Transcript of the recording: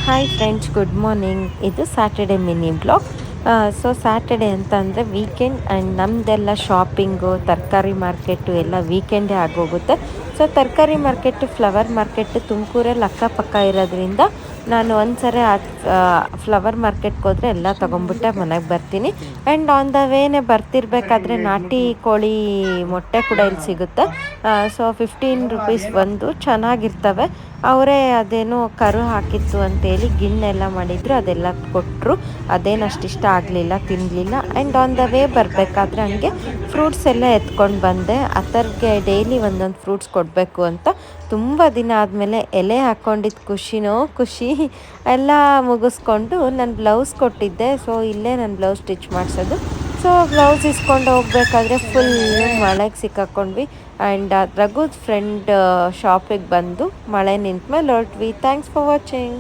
Hi friends, good morning. ಇದು Saturday mini blog. So Saturday ಅಂತ ಅಂದರೆ ವೀಕೆಂಡ್ ಆ್ಯಂಡ್ ನಮ್ಮದೆಲ್ಲ ಶಾಪಿಂಗು, ತರಕಾರಿ ಮಾರ್ಕೆಟು ಎಲ್ಲ ವೀಕೆಂಡೇ ಆಗೋಗುತ್ತೆ. ಸೊ ತರಕಾರಿ ಮಾರ್ಕೆಟು, ಫ್ಲವರ್ ಮಾರ್ಕೆಟು ತುಮಕೂರಲ್ಲಿ ಅಕ್ಕಪಕ್ಕ ಇರೋದ್ರಿಂದ ನಾನು ಒಂದ್ಸರಿ ಫ್ಲವರ್ ಮಾರ್ಕೆಟ್ಗೆ ಹೋದರೆ ಎಲ್ಲ ತೊಗೊಂಬಿಟ್ಟೆ ಮನೆಗೆ ಬರ್ತೀನಿ. ಆ್ಯಂಡ್ ಆನ್ ದ ವೇನೆ ಬರ್ತಿರ್ಬೇಕಾದ್ರೆ ನಾಟಿ ಕೋಳಿ ಮೊಟ್ಟೆ ಕೂಡ ಇಲ್ಲಿ ಸಿಗುತ್ತೆ. ಸೊ 15 ರುಪೀಸ್ ಒಂದು, ಚೆನ್ನಾಗಿರ್ತವೆ. ಅವರೇ ಅದೇನೋ ಕರು ಹಾಕಿತ್ತು ಅಂತೇಳಿ ಗಿಣ್ಣೆಲ್ಲ ಮಾಡಿದ್ರು, ಅದೆಲ್ಲ ಕೊಟ್ಟರು. ಅದೇನು ಅಷ್ಟಿಷ್ಟ ಆಗಲಿಲ್ಲ, ತಿನ್ನಲಿಲ್ಲ. ಆ್ಯಂಡ್ ಆನ್ ದ ವೇ ಬರಬೇಕಾದ್ರೆ ಹಂಗೆ ಫ್ರೂಟ್ಸ್ ಎಲ್ಲ ಎತ್ಕೊಂಡು ಬಂದೆ. ಅತರ್ಗೆ ಡೈಲಿ ಒಂದೊಂದು ಫ್ರೂಟ್ಸ್ ಕೊಡಬೇಕು ಅಂತ. ತುಂಬ ದಿನ ಆದಮೇಲೆ ಎಲೆ ಹಾಕ್ಕೊಂಡಿದ್ದು ಖುಷಿನೋ ಖುಷಿ. ಎಲ್ಲ ಮುಗಿಸ್ಕೊಂಡು ನಾನು ಬ್ಲೌಸ್ ಕೊಟ್ಟಿದ್ದೆ. ಸೊ ಇಲ್ಲೇ ನಾನು ಬ್ಲೌಸ್ ಸ್ಟಿಚ್ ಮಾಡಿಸೋದು. ಸೊ ಬ್ಲೌಸ್ ಇಸ್ಕೊಂಡು ಹೋಗ್ಬೇಕಾದ್ರೆ ಫುಲ್ಲು ಮಳೆಗೆ ಸಿಕ್ಕಾಕೊಂಡ್ವಿ. ಆ್ಯಂಡ್ ರಘುದ್ ಫ್ರೆಂಡ್ ಶಾಪಿಗೆ ಬಂದು ಮಳೆ ನಿಂತ ಮೇಲೆ ಹೊರಟ್ವಿ. Thanks for watching.